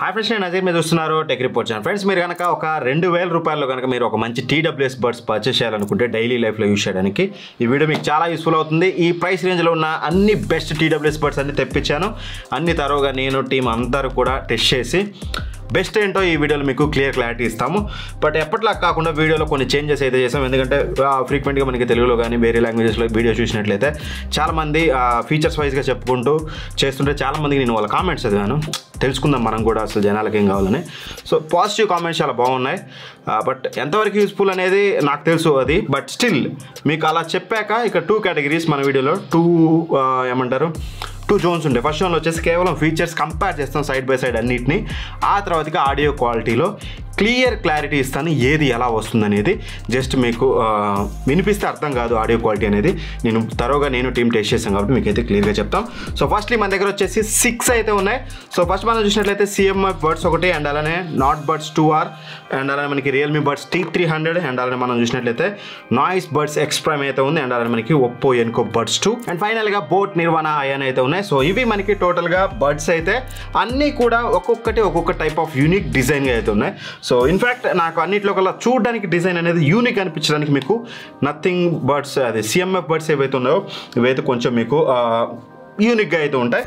Hi friends, నేను అజయ్ మీరు చూస్తున్నారు టెక్ రిపోర్ట్ ఛానల్. ఫ్రెండ్స్, మీరు కనుక ఒక 2000 రూపాయల్లో కనుక మీరు ఒక మంచి TWS బడ్స్ పర్చేస్ చేయాలనుకుంటే డైలీ లైఫ్లో యూజ్ చేయడానికి ఈ వీడియో మీకు చాలా యూస్ఫుల్ అవుతుంది. ఈ ప్రైస్ రేంజ్లో ఉన్న అన్ని బెస్ట్ TWS బడ్స్ అన్ని తెప్పించాను. అన్ని తరువుగా నేను టీం అందరూ కూడా టెస్ట్ చేసి బెస్ట్ ఏంటో ఈ వీడియోలో మీకు క్లారిటీ ఇస్తాము. బట్ ఎప్పటిలా కాకుండా వీడియోలో కొన్ని చేంజెస్ అయితే చేస్తాం. ఎందుకంటే ఫ్రీక్వెంట్గా మనకి తెలుగులో కానీ వేరే లాంగ్వేజెస్లో వీడియో చూసినట్లయితే చాలామంది ఫీచర్స్ వైజ్గా చెప్పుకుంటూ చేస్తుంటే చాలామందికి నేను వాళ్ళ కామెంట్స్ చదివాను. తెలుసుకుందాం మనం కూడా అసలు జనాలకి ఏం కావాలని. సో పాజిటివ్ కామెంట్స్ చాలా బాగున్నాయి. బట్ ఎంతవరకు యూస్ఫుల్ అనేది నాకు తెలుసు అది. బట్ స్టిల్ మీకు అలా చెప్పాక ఇక 2 కేటగిరీస్ మన వీడియోలో 2 జోన్స్ ఉంటాయి. ఫస్ట్ జోన్లో వచ్చేసి కేవలం ఫీచర్స్ కంపేర్ చేస్తాం సైడ్ బై సైడ్ అన్నిటిని. ఆ తర్వాతగా ఆడియో క్వాలిటీలో క్లారిటీ ఇస్తాను, ఏది ఎలా వస్తుంది అనేది. జస్ట్ మీకు వినిపిస్తే అర్థం కాదు ఆడియో క్వాలిటీ అనేది. నేను టీం టెస్ట్ చేసాం కాబట్టి మీకు అయితే క్లియర్గా చెప్తాం. సో ఫస్ట్లీ మన దగ్గర వచ్చేసి 6 అయితే ఉన్నాయి. సో ఫస్ట్ మనం చూసినట్లయితే CMF బడ్స్ ఒకటి, అండ్ అలానే నాట్ బడ్స్ 2R, అండ్ అలానే మనకి రియల్మీ బడ్స్ T300, అండ్ అలానే మనం చూసినట్లయితే నాయిస్ బడ్స్ X Prime అయితే ఉంది, అండ్ అలానే మనకి ఒప్పో ఎన్కో బడ్స్ 2, అండ్ ఫైనల్గా బోట్ నిర్వాణ అయాన్ అయితే ఉన్నాయి. సో ఇవి మనకి టోటల్గా బడ్స్ అయితే అన్నీ కూడా ఒక్కొక్క టైప్ ఆఫ్ యూనిక్ డిజైన్గా అయితే ఉన్నాయి. సో ఇన్ఫ్యాక్ట్ నాకు అన్నింటిలో కల్లా చూడడానికి డిజైన్ అనేది యూనిక్ అనిపించడానికి మీకు నథింగ్ బడ్స్ అదే CMF బడ్స్ ఏవైతే ఉన్నాయో ఇవైతే కొంచెం మీకు యూనిక్గా అయితే ఉంటాయి.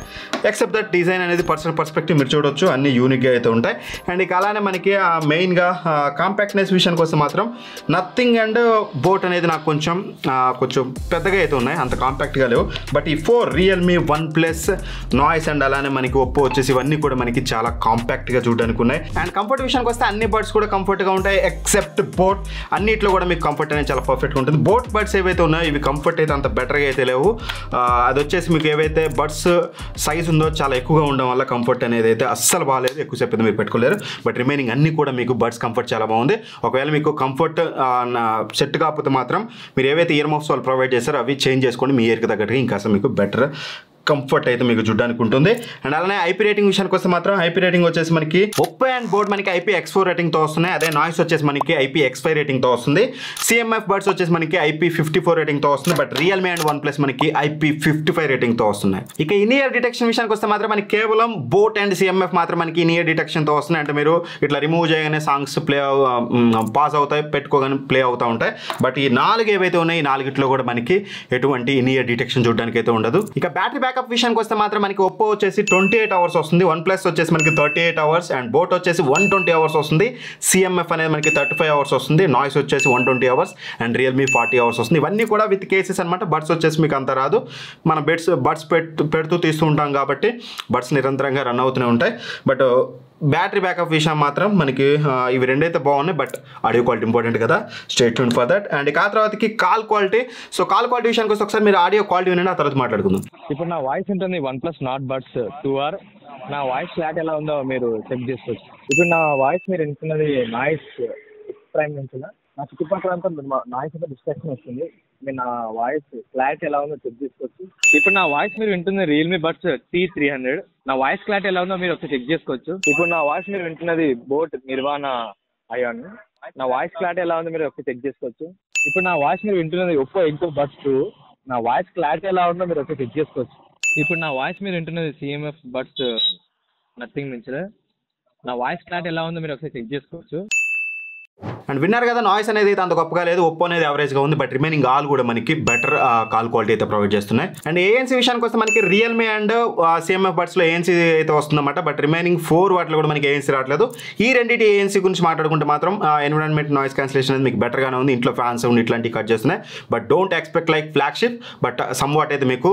ఎక్సెప్ట్ దట్ డిజైన్ అనేది పర్సనల్ పర్స్పెక్టివ్ మీరు చూడొచ్చు, అన్ని యూనిక్గా అయితే ఉంటాయి. అండ్ ఇక అలానే మనకి మెయిన్గా కాంపాక్ట్నెస్ విషయానికి వస్తే మాత్రం నథింగ్ అండ్ బోట్ అనేది నాకు కొంచెం పెద్దగా అయితే ఉన్నాయి, అంత కాంపాక్ట్గా లేవు. బట్ ఈ 4 రియల్మీ, OnePlus, నాయిస్, అండ్ అలానే మనకి ఒప్పో వచ్చేసి ఇవన్నీ కూడా మనకి చాలా కాంపాక్ట్గా చూడడానికి ఉన్నాయి. అండ్ కంఫర్ట్ విషయానికి వస్తే అన్ని బడ్స్ కూడా కంఫర్ట్గా ఉంటాయి ఎక్సెప్ట్ బోట్. అన్నిట్లో కూడా మీకు కంఫర్ట్ అనేది చాలా పర్ఫెక్ట్గా ఉంటుంది. బోట్ బడ్స్ ఏవైతే ఉన్నాయో ఇవి కంఫర్ట్ అయితే అంత బెటర్గా అయితే లేవు. అది వచ్చేసి మీకు ఏవైతే బడ్స్ సైజ్ ఉందో చాలా ఎక్కువగా ఉండడం వల్ల కంఫర్ట్ అనేది అయితే అస్సలు బాగాలేదు, ఎక్కువసేపు అయితే మీరు పెట్టుకోలేరు. బట్ రిమైనింగ్ అన్ని కూడా మీకు బడ్స్ కంఫర్ట్ చాలా బాగుంది. ఒకవేళ మీకు కంఫర్ట్ సెట్ కాకపోతే మాత్రం మీరు ఏవైతే ఇయర్ మఫ్స్ వాళ్ళు ప్రొవైడ్ చేస్తారో అవి చేంజ్ చేసుకోండి, మీ ఇయర్కి తగ్గట్టుగా ఇంకా మీకు బెటర్ కంఫర్ట్ అయితే మీకు చూడడానికి ఉంటుంది. అండ్ అలానే IP రేటింగ్ విషయానికి వస్తే మాత్రం IP రేటింగ్ వచ్చేసి మనకి ఒప్పో అండ్ బోట్ మనకి IPX4 రేటింగ్తో వస్తున్నాయి. అదే నాయిస్ వచ్చేసి మనకి IPX5 రేటింగ్తో వస్తుంది. CMF బడ్స్ వచ్చేసి మనకి IP54 రేటింగ్తో వస్తుంది. బట్ రియల్మీ అండ్ OnePlus మనకి IP55 రేటింగ్తో వస్తున్నాయి. ఇక ఇన్ ఇయర్ డిటెక్షన్ విషయానికి వస్తే మాత్రం మనకి కేవలం బోట్ అండ్ CMF మాత్రం మనకి ఇన్ ఇయర్ డిటెక్షన్తో వస్తున్నాయి. అంటే మీరు ఇట్లా రిమూవ్ చేయగానే సాంగ్స్ పాస్ అవుతాయి, పెట్టుకోగానే ప్లే అవుతూ ఉంటాయి. బట్ ఈ 4 ఏవైతే ఉన్నాయి ఈ 4 కూడా మనకి ఎటువంటి ఇన్ ఇయర్ డిటెక్షన్ చూడడానికి అయితే ఉండదు. ఇక బ్యాటరీ బ్యాకప్ విషయానికి వస్తే మాత్రం మనకి ఒప్పో వచ్చేసి 28 అవర్స్ వస్తుంది, OnePlus వచ్చేసి మనకి 38 అవర్స్, అండ్ బోట్ వచ్చేసి 120 అవర్స్ వస్తుంది. CMF అనేది మనకి 35 అవర్స్ వస్తుంది, నాయిస్ వచ్చేసి 120 అవర్స్, అండ్ రియల్మీ 40 అవర్స్ వస్తుంది. ఇవన్నీ కూడా విత్ కేసెస్ అనమాట. బడ్స్ వచ్చేసి మీకు అంత రాదు, మన బడ్స్ పెడుతూ తీస్తూ ఉంటాం కాబట్టి బడ్స్ నిరంతరంగా రన్ అవుతూనే ఉంటాయి. బట్ బ్యాటరీ బ్యాకప్ విషయం మాత్రం మనకి ఇవి రెండైతే బాగున్నాయి. బట్ ఆడియో క్వాలిటీ ఇంపార్టెంట్ కదా, stay tune for that. And ఆ తర్వాతకి call quality. So call quality విషయానికి వస్తే ఒకసారి మీరు ఆడియో క్వాలిటీ వినండి, ఆ తర్వాత మాట్లాడుకుందాం. ఇప్పుడు నా వాయిస్ ఉంటుంది OnePlus నాట్ బడ్స్ 2R. నా వాయిస్ క్లారిటీ ఎలా ఉందో మీరు చెక్ చేసుకోవచ్చు. ఇప్పుడు నా వాయిస్ మీరు వింటున్నది నాయిస్ X Prime నుంచి. నా చుట్టుపక్కల అంతా నాయిస్ అంతా డిస్ట్రాక్షన్ వస్తుంది. మీరు నా వాయిస్ క్లారిటీ ఎలా ఉందో చెక్ చేసుకోవచ్చు. ఇప్పుడు నా వాయిస్ మీరు వింటుంది రియల్మీ బడ్స్ T300. నా వాయిస్ క్లారిటీ ఎలా ఉందో మీరు ఒకసారి చెక్ చేసుకోవచ్చు. ఇప్పుడు నా వాయిస్ మీరు వింటున్నది బోట్ నిర్వాణ అయాన్. నా వాయిస్ క్లారిటీ ఎలా ఉందో మీరు ఒకసారి చెక్ చేసుకోవచ్చు. ఇప్పుడు నా వాయిస్ మీరు వింటున్నది ఒప్పో ఎన్కో బడ్స్ 2. నా వాయిస్ క్లారిటీ ఎలా ఉందో మీరు ఒకసారి చెక్ చేసుకోవచ్చు. ఇప్పుడు నా వాయిస్ మీరు వింటున్నది CMF బడ్స్ నథింగ్ నుంచి. నా వాయిస్ క్లారిటీ ఎలా ఉందో మీరు ఒకసారి చెక్ చేసుకోవచ్చు. అండ్ విన్నారు కదా, నాయిస్ అనేది అయితే అంత గొప్పగా లేదు, ఒప్పో అనేది యావరేజ్గా ఉంది. బట్ రిమైనింగ్ ఆల్ కూడా మనకి బెటర్ కాల్ క్వాలిటీ అయితే ప్రొవైడ్ చేస్తున్నాయి. అండ్ ANC విషయానికి వస్తే మనకి రియల్మీ అండ్ CMF బడ్స్లో ANC అయితే వస్తుందన్నమాట. బట్ రిమైనింగ్ 4 వాటిలో కూడా మనకి ANC రావట్లేదు. ఈ రెండింటి ANC గురించి మాట్లాడుకుంటే మాత్రం ఎన్విరాన్మెంట్ నాయిస్ క్యాన్సిలేషన్ అనేది మీకు బెటర్గానే ఉంది. ఇంట్లో ఫ్యాన్స్ సౌండ్ ఇట్లాంటివి కట్ చేస్తున్నాయి. But don't expect like flagship, but some what అయితే మీకు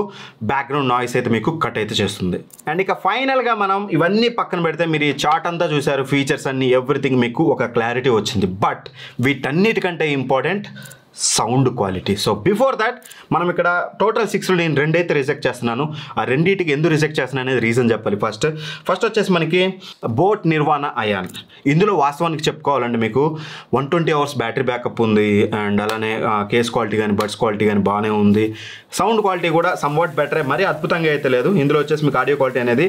బ్యాక్గ్రౌండ్ నాయిస్ అయితే మీకు కట్ అయితే చేస్తుంది. అండ్ ఇక ఫైనల్గా మనం ఇవన్నీ పక్కన పెడితే మీరు ఈ చార్ట్ అంతా చూసారు, ఫీచర్స్ అన్ని ఎవ్రీథింగ్ మీకు ఒక క్లారిటీ వచ్చింది. బట్ వీటన్నిటికంటే important sound quality. So before that మనం ఇక్కడ టోటల్ 6లో నేను 2 అయితే రిజెక్ట్ చేస్తున్నాను. ఆ రెండింటికి ఎందుకు రిజెక్ట్ చేస్తున్నాను అనేది రీజన్ చెప్పాలి. ఫస్ట్ వచ్చేసి మనకి బోట్ నిర్వాణ అయాన్. ఇందులో వాస్తవానికి చెప్పుకోవాలంటే మీకు 120 అవర్స్ బ్యాటరీ బ్యాకప్ ఉంది, అండ్ అలానే కేస్ క్వాలిటీ కానీ బడ్స్ క్వాలిటీ కానీ బాగానే ఉంది. సౌండ్ క్వాలిటీ కూడా సమ్వాట్ బెటరే, మరీ అద్భుతంగా అయితే లేదు. ఇందులో వచ్చేసి మీకు ఆడియో క్వాలిటీ అనేది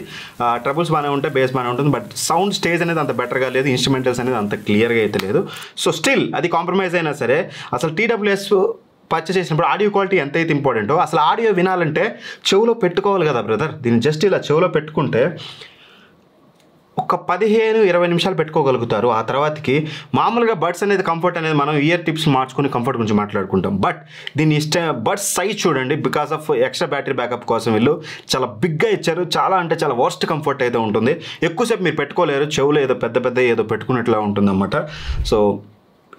ట్రబుల్స్ బాగానే ఉంటాయి, బేస్ బాగానే ఉంటుంది. బట్ సౌండ్ స్టేజ్ అనేది అంత బెటర్గా లేదు, ఇన్స్ట్రుమెంటల్స్ అనేది అంత క్లియర్గా అయితే లేదు. సో స్టిల్ అది కాంప్రమైజ్ అయినా సరే అసలు TWS పర్చేస్ చేసినప్పుడు ఆడియో క్వాలిటీ ఎంతైతే ఇంపార్టెంటో అసలు ఆడియో వినాలంటే చెవులో పెట్టుకోవాలి కదా బ్రదర్. దీన్ని జస్ట్ ఇలా చెవులో పెట్టుకుంటే ఒక 15-20 నిమిషాలు పెట్టుకోగలుగుతారు. ఆ తర్వాతకి మామూలుగా బడ్స్ అనేది కంఫర్ట్ అనేది మనం ఇయర్ టిప్స్ మార్చుకుని కంఫర్ట్ గురించి మాట్లాడుకుంటాం. బట్ దీని బడ్స్ సైజ్ చూడండి, because of extra battery backup కోసం వీళ్ళు చాలా బిగ్గా ఇచ్చారు. చాలా అంటే చాలా వర్స్ట్ కంఫర్ట్ అయితే ఉంటుంది. ఎక్కువసేపు మీరు పెట్టుకోలేరు, చెవులో ఏదో పెద్ద ఏదో పెట్టుకున్నట్లా ఉంటుంది అన్నమాట. సో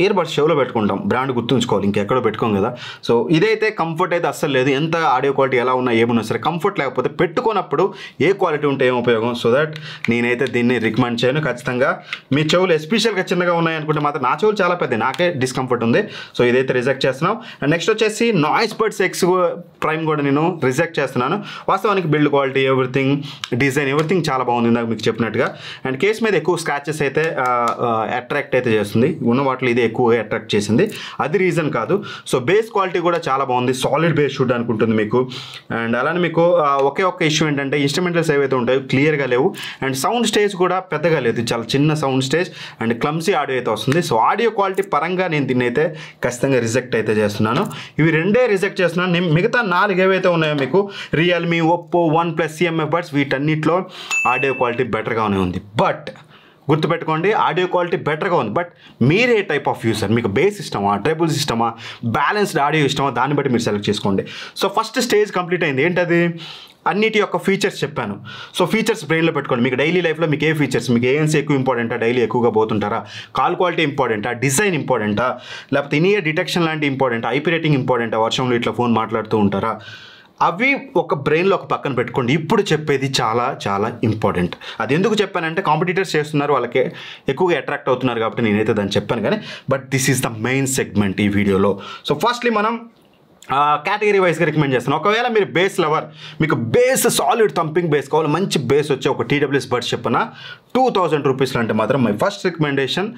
ఇయర్ బడ్స్ చెవులో పెట్టుకుంటాం, బ్రాండ్ గుర్తుంచుకోవాలి, ఇంకెక్కడో పెట్టుకోం కదా. సో ఇదైతే కంఫర్ట్ అయితే అస్సలు లేదు. ఎంత ఆడియో క్వాలిటీ ఎలా ఉన్నా ఏమున్నా సరే కంఫర్ట్ లేకపోతే పెట్టుకున్నప్పుడు ఏ క్వాలిటీ ఉంటే ఏం ఉపయోగం. సో దట్ నేనైతే దీన్ని రికమెండ్ చేయను. ఖచ్చితంగా మీ చెవులు ఎస్పెషల్గా చిన్నగా ఉన్నాయనుకుంటే మాత్రం, నా చెవులు చాలా పెద్ద, నాకే డిస్కంఫర్ట్ ఉంది. సో ఇదైతే రిజెక్ట్ చేస్తున్నాం. అండ్ నెక్స్ట్ వచ్చేసి నాయిస్ బడ్స్ ఎక్స్ ప్రైమ్ కూడా నేను రిజెక్ట్ చేస్తున్నాను. వాస్తవానికి build quality, everything, design, everything చాలా బాగుంది ఇందాక మీకు చెప్పినట్టుగా. అండ్ కేస్ మీద ఎక్కువ స్క్రాచెస్ అయితే అట్రాక్ట్ అయితే చేస్తుంది. ఉన్న వాటిలో ఇదే ఎక్కువగా అట్రాక్ట్ చేసింది, అది రీజన్ కాదు. సో బేస్ క్వాలిటీ కూడా చాలా బాగుంది, సాలిడ్ బేస్ చూడడానికి ఉంటుంది మీకు. అండ్ అలానే మీకు ఒకే ఒక్క ఇష్యూ ఏంటంటే ఇన్స్ట్రుమెంటల్స్ ఏవైతే ఉంటాయో క్లియర్గా లేవు. అండ్ సౌండ్ స్టేజ్ కూడా పెద్దగా లేదు, చాలా చిన్న sound stage. And clumsy audio అయితే వస్తుంది. సో ఆడియో క్వాలిటీ పరంగా నేను దీన్ని అయితే ఖచ్చితంగా రిజెక్ట్ అయితే చేస్తున్నాను. ఇవి రెండే రిజెక్ట్ చేస్తున్నాను. నేను మిగతా 4 ఏవైతే ఉన్నాయో మీకు Realme, Oppo, OnePlus, CMF buds, వీటన్నిటిలో ఆడియో క్వాలిటీ బెటర్గానే ఉంది. బట్ గుర్తుపెట్టుకోండి, ఆడియో క్వాలిటీ బెటర్గా ఉంది. బట్ మీరే టైప్ ఆఫ్ యూసర్, మీకు బేస్ ఇష్టమా, ట్రెబుల్స్ ఇష్టమా, బ్యాలెన్స్డ్ ఆడియో ఇష్టమా, దాన్ని బట్టి మీరు సెలెక్ట్ చేసుకోండి. సో ఫస్ట్ స్టేజ్ కంప్లీట్ అయింది. ఏంటది? అన్నిటి యొక్క ఫీచర్స్ చెప్పాను. సో ఫీచర్స్ బ్రెయిన్లో పెట్టుకోండి. మీకు డైలీ లైఫ్లో మీకు ఏ ఫీచర్స్, మీకు ANC ఎక్కువ ఇంపార్టెంటా, డైలీ ఎక్కువగా పోతుంటారా, కాల్ క్వాలిటీ ఇంపార్టెంటా, డిజైన్ ఇంపార్టెంటా, లేకపోతే ఇనియర్ డిటెక్షన్ లాంటి ఇంపార్టెంటా, IP రేటింగ్ ఇంపార్టెంటా, వర్షంలో ఇట్లా ఫోన్ మాట్లాడుతూ ఉంటారా, అవి ఒక బ్రెయిన్లో ఒక పక్కన పెట్టుకోండి. ఇప్పుడు చెప్పేది చాలా చాలా ఇంపార్టెంట్. అది ఎందుకు చెప్పానంటే కాంపిటీటర్స్ చేస్తున్నారు, వాళ్ళకే ఎక్కువగా అట్రాక్ట్ అవుతున్నారు కాబట్టి నేనైతే దాన్ని చెప్పాను. కానీ but this is the main segment ఈ వీడియోలో. సో ఫస్ట్లీ మనం కేటగిరీ వైజ్గా రికమెండ్ చేస్తాను. ఒకవేళ మీరు బేస్ లవర్, మీకు బేస్ సాలిడ్ థంపింగ్ బేస్ కావాలి, మంచి బేస్ వచ్చే ఒక TWS బడ్స్ చెప్పిన 2000 రూపీస్లో అంటే మాత్రం my first recommendation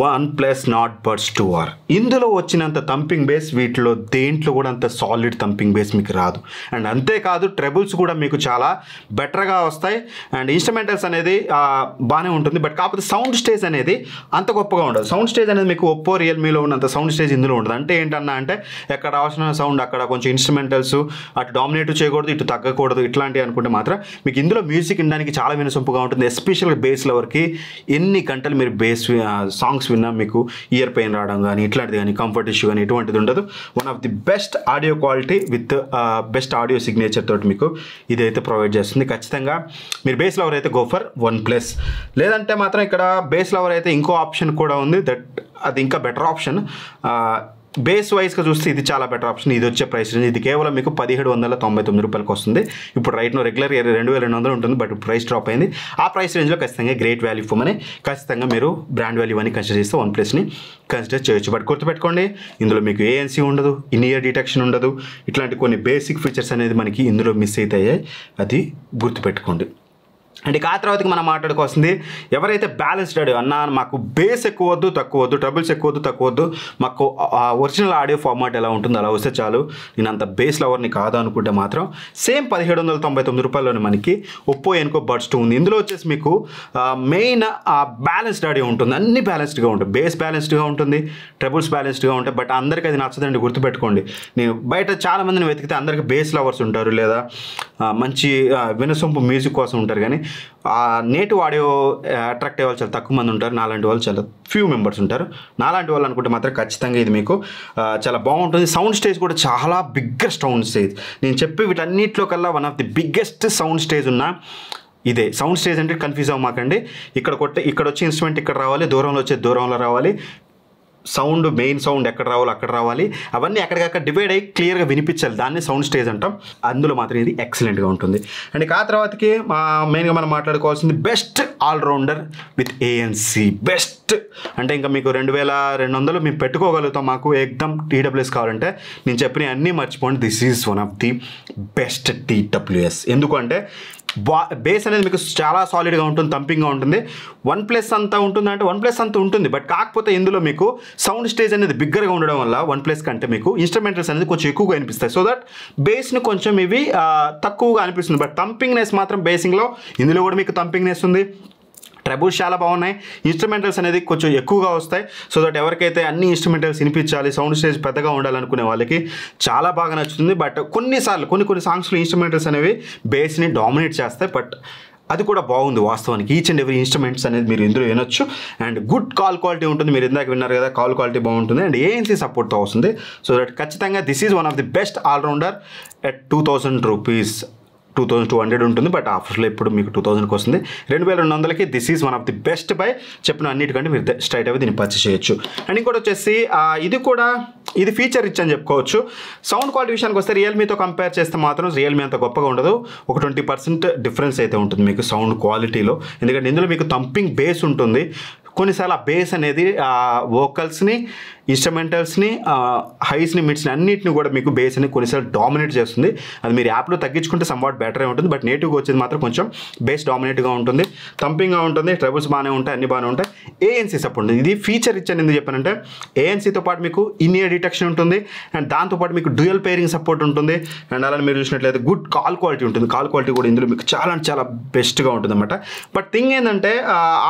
OnePlus not buds 2R. ఇందులో వచ్చినంత థంపింగ్ బేస్ వీటిలో దేంట్లో కూడా అంత సాలిడ్ థంపింగ్ బేస్ మీకు రాదు. అండ్ అంతేకాదు ట్రెబుల్స్ కూడా మీకు చాలా బెటర్గా వస్తాయి. అండ్ ఇన్స్ట్రుమెంటల్స్ అనేది బాగానే ఉంటుంది. బట్ కాకపోతే సౌండ్ స్టేజ్ అనేది అంత గొప్పగా ఉండదు. సౌండ్ స్టేజ్ అనేది మీకు ఒప్పో, రియల్మీలో ఉన్నంత సౌండ్ స్టేజ్ ఇందులో ఉండదు. అంటే ఏంటన్నా అంటే ఎక్కడ రావాల్సిన సౌండ్ అక్కడ కొంచెం ఇన్స్ట్రుమెంటల్స్ అటు డామినేట్ చేయకూడదు, ఇటు తగ్గకూడదు, ఇట్లాంటివి అనుకుంటే మాత్రం మీకు ఇందులో మ్యూజిక్ వినడానికి చాలా వినసొంపుగా ఉంటుంది. ఎస్పెషల్గా బేస్ లవర్కి ఎన్ని గంటలు మీరు బేస్ సాంగ్స్ విన్నా మీకు ఇయర్ పెయిన్ రావడం కానీ ఇట్లాంటిది కానీ కంఫర్ట్ ఇష్యూ కానీ ఎటువంటిది ఉండదు. One of the best audio quality with best audio signature తోటి మీకు ఇదైతే ప్రొవైడ్ చేస్తుంది. ఖచ్చితంగా మీరు బేస్ లవర్ అయితే గో ఫర్ OnePlus. లేదంటే మాత్రం ఇక్కడ బేస్ లవర్ అయితే ఇంకో ఆప్షన్ కూడా ఉంది, దట్ అది ఇంకా బెటర్ ఆప్షన్. బేస్ వైజ్గా చూస్తే ఇది చాలా బెటర్ ఆప్షన్. ఇది వచ్చే ప్రైస్ రేంజ్ ఇది కేవలం మీకు 1799 రూపాయలకు వస్తుంది. ఇప్పుడు రైట్ నో రెగ్యులర్ 2200 ఉంటుంది, బట్ ప్రైస్ డ్రాప్ అయింది. ఆ ప్రైస్ రేంజ్లో ఖచ్చితంగా గ్రేట్ వాల్యూ ఫోన్ అని ఖచ్చితంగా మీరు బ్రాండ్ వాల్యూ అని కన్సిడర్ చేస్తే OnePlusని కన్సిడర్ చేయొచ్చు. బట్ గుర్తుపెట్టుకోండి, ఇందులో మీకు ANC ఉండదు, ఇనియర్ డిటెక్షన్ ఉండదు, ఇట్లాంటి కొన్ని బేసిక్ ఫీచర్స్ అనేది మనకి ఇందులో మిస్ అవుతాయి, అది గుర్తుపెట్టుకోండి. అండ్ ఇక ఆ తర్వాతకి మనం మాట్లాడుకోవాల్సింది ఎవరైతే బ్యాలెన్స్డ్ ఆడియో అన్నా మాకు బేస్ ఎక్కువ వద్దు తక్కువ వద్దు, ట్రబుల్స్ ఎక్కువ వద్దు తక్కువ వద్దు, మాకు ఒరిజినల్ ఆడియో ఫార్మాట్ ఎలా ఉంటుందో అలా వస్తే చాలు, నేను అంత బేస్ లవర్ని కాదు అనుకుంటే మాత్రం సేమ్ 1799 రూపాయల్లోనే మనకి ఒప్పో ఎన్కో బడ్స్ 2 ఉంది. ఇందులో వచ్చేసి మీకు మెయిన్ బ్యాలెన్స్డ్ ఆడియో ఉంటుంది, అన్ని బ్యాలెన్స్డ్గా ఉంటుంది, బేస్ బ్యాలెన్స్డ్గా ఉంటుంది, ట్రబుల్స్ బ్యాలెన్స్డ్గా ఉంటాయి. బట్ అందరికీ అది నచ్చదండి, గుర్తుపెట్టుకోండి. నేను బయట చాలా మందిని వెతికితే అందరికీ బేస్ లవర్స్ ఉంటారు, లేదా మంచి వినసొంపు మ్యూజిక్ కోసం ఉంటారు. కానీ నేటివ్ ఆడియో అట్రాక్ట్ అయ్యే వాళ్ళు చాలా తక్కువ మంది ఉంటారు, నాలాంటి వాళ్ళు చాలా ఫ్యూ మెంబర్స్ ఉంటారు. నాలాంటి వాళ్ళు అనుకుంటే మాత్రం ఖచ్చితంగా ఇది మీకు చాలా బాగుంటుంది. సౌండ్ స్టేజ్ కూడా చాలా బిగ్గెస్ట్ సౌండ్ స్టేజ్, నేను చెప్పే వీటన్నిటిలో కల్లా one of the biggest sound stage ఉన్న ఇదే. సౌండ్ స్టేజ్ అంటే కన్ఫ్యూజ్ అవ్వమాకండి, ఇక్కడ వచ్చే ఇన్స్ట్రుమెంట్ ఇక్కడ రావాలి, దూరంలో వచ్చే దూరంలో రావాలి, సౌండ్ మెయిన్ సౌండ్ ఎక్కడ రావాలో అక్కడ రావాలి, అవన్నీ ఎక్కడికక్కడ డివైడ్ అయ్యి క్లియర్గా వినిపించాలి, దాన్ని సౌండ్ స్టేజ్ అంటాం. అందులో మాత్రం ఇది ఎక్సలెంట్గా ఉంటుంది. అండ్ ఆ తర్వాతకి మెయిన్గా మనం మాట్లాడుకోవాల్సింది best allrounder with ANC. Best అంటే ఇంకా మీకు 2200 మేము పెట్టుకోగలుగుతాం, మాకు ఎగ్దమ్ TWS కావాలంటే నేను చెప్పిన అన్నీ మర్చిపోండి. This is one of the best TWS. ఎందుకంటే బేస్ అనేది మీకు చాలా సాలిడ్గా ఉంటుంది, థంపింగ్గా ఉంటుంది. OnePlus అంతా ఉంటుందంటే OnePlus అంతా ఉంటుంది, బట్ కాకపోతే ఇందులో మీకు సౌండ్ స్టేజ్ అనేది బిగ్గర్గా ఉండడం వల్ల OnePlus కంటే మీకు ఇన్స్ట్రుమెంటల్స్ అనేది కొంచెం ఎక్కువగా అనిపిస్తాయి. సో దట్ బేస్ని కొంచెం ఇవి తక్కువగా అనిపిస్తుంది. బట్ థంపింగ్నెస్ మాత్రం బేసింగ్లో ఇందులో కూడా మీకు థంపింగ్నెస్ ఉంది, ట్రబుల్స్ చాలా బాగున్నాయి, ఇన్స్ట్రుమెంటల్స్ అనేది కొంచెం ఎక్కువగా వస్తాయి. సో దట్ ఎవరికైతే అన్ని ఇన్స్ట్రుమెంటల్స్ వినిపించాలి, సౌండ్ స్టేజ్ పెద్దగా ఉండాలనుకునే వాళ్ళకి చాలా బాగా నచ్చుతుంది. బట్ కొన్నిసార్లు కొన్ని సాంగ్స్లో ఇన్స్ట్రుమెంటల్స్ అనేవి బేస్ని డామినేట్ చేస్తాయి. బట్ అది కూడా బాగుంది వాస్తవానికి. ఈచ్ అండ్ ఎవ్రీ ఇన్స్ట్రుమెంట్స్ అనేది మీరు ఇందులో వినొచ్చు. అండ్ గుడ్ కాల్ క్వాలిటీ ఉంటుంది. మీరు ఇందాక విన్నారు కదా, కాల్ క్వాలిటీ బాగుంటుంది. అండ్ ANC సపోర్ట్తో వస్తుంది. సో దట్ ఖచ్చితంగా this is one of the best allrounder at 2000 rupees. 2200 ఉంటుంది, బట్ ఆఫర్లో ఇప్పుడు మీకు 2000కి వస్తుంది. 2200కి this is one of the best buy. చెప్పిన అన్నిటికంటే మీరు స్ట్రైట్ అవి దీన్ని పర్చేస్ చేయొచ్చు. అండ్ ఇంకోటి వచ్చేసి ఇది ఫీచర్ రిచ్ అని చెప్పుకోవచ్చు. సౌండ్ క్వాలిటీ విషయానికి వస్తే రియల్మీతో కంపేర్ చేస్తే మాత్రం రియల్మీ అంత గొప్పగా ఉండదు. ఒక 20% డిఫరెన్స్ అయితే ఉంటుంది మీకు సౌండ్ క్వాలిటీలో. ఎందుకంటే ఇందులో మీకు థంపింగ్ బేస్ ఉంటుంది. కొన్నిసార్లు ఆ బేస్ అనేది వోకల్స్ని, ఇన్స్ట్రుమెంటల్స్ని, హైస్ని, మిడ్స్ని అన్నిటిని కూడా మీకు బేస్ అని కొన్నిసార్లు డామినేట్ చేస్తుంది. అది మీరు యాప్లో తగ్గించుకుంటే సమ్వాట్ బెటరే ఉంటుంది. బట్ నేటివ్గా వచ్చేది మాత్రం కొంచెం బేస్ డామినేట్గా ఉంటుంది, థంపింగ్గా ఉంటుంది, ట్రబుల్స్ బాగానే ఉంటాయి, అన్ని బాగానే ఉంటాయి. ANC సపోర్ట్ ఉంటుంది. ఇది ఫీచర్ ఇచ్చాను ఎందుకు చెప్పానంటే ANCతో పాటు మీకు ఇన్ ఇయర్ డిటెక్షన్ ఉంటుంది. అండ్ దాంతోపాటు మీకు డ్యూయల్ పేరింగ్ సపోర్ట్ ఉంటుంది. అండ్ అలానే మీరు చూసినట్లయితే గుడ్ కాల్ క్వాలిటీ ఉంటుంది. కాల్ క్వాలిటీ కూడా ఇందులో మీకు చాలా అంటే చాలా బెస్ట్గా ఉంటుంది అనమాట. బట్ థింగ్ ఏంటంటే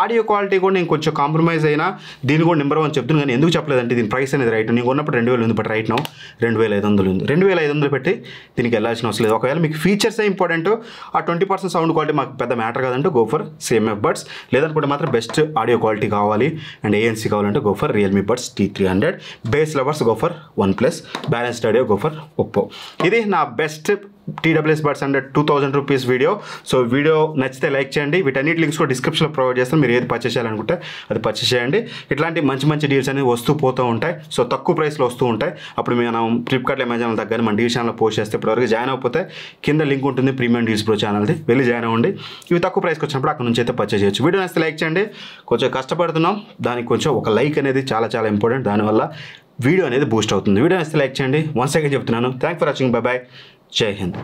ఆడియో క్వాలిటీ కూడా నేను కొంచెం కాంప్రమైజ్ అయినా దీన్ని కూడా నెంబర్ 1 చెప్తున్నాను. కానీ ఎందుకు చెప్పలేదంటే దీని ప్రైస్ అనేది రైట్ నీకు ఉన్నప్పుడు 2000 ఉంది, బట్ రైట్ నౌ 2500 ఉంది. 2500 పెట్టి దీనికి వెళ్ళాల్సిన అవసరం లేదు. ఒకవేళ మీకు ఫీచర్సే ఇంపార్టెంట్, ఆ 20% సౌండ్ క్వాలిటీ మాకు పెద్ద మ్యాటర్ కాదంటే గో ఫర్ CMF బడ్స్. లేదనుకుంటే మాత్రం బెస్ట్ ఆడియో క్వాలిటీ కావాలి అండ్ ANC కావాలంటే go for Realme buds T300. Base lovers go for OnePlus. Balanced audio go for Oppo. ఇది నా best TWS buds and 2000 rupees video. So video నచ్చితే like చేయండి. వీటన్నిటి links కూడా డిస్క్రిప్షన్లో ప్రొవైడ్ చేస్తాను. మీరు ఏది పర్చేస్ చేయాలనుకుంటే అది పర్చేస్ చేయండి. ఇట్లాంటి మంచి మంచి డీల్స్ అనేవి వస్తూ పోతూ ఉంటాయి. సో తక్కువ ప్రైస్లో వస్తూ ఉంటాయి. అప్పుడు మనం ఫ్లిప్కార్ట్లో, అమెజాన్లో తగ్గని మన డీల్ ఛానల్లో పోస్ట్ చేస్తే ఇప్పటివరకు జాయిన్ అయిపోతే కింద లింక్ ఉంటుంది ప్రీమియం డీల్స్ ప్రో ఛానల్ది, వెళ్ళి జాయిన్ అవ్వండి. ఇవి తక్కువ ప్రైస్కి వచ్చినప్పుడు అక్కడ నుంచి అయితే పర్చేస్ చేయొచ్చు. వీడియో నచ్చితే లైక్ చేయండి. కొంచెం కష్టపడుతున్నాం, దానికి కొంచెం ఒక లైక్ అనేది చాలా చాలా ఇంపార్టెంట్. దానివల్ల వీడియో అనేది బూస్ట్ అవుతుంది. వీడియో నచ్చితే లైక్ చేయండి. వన్స్ అగైన్ చెప్తున్నాను, thank for watching. By by. జై హింద్.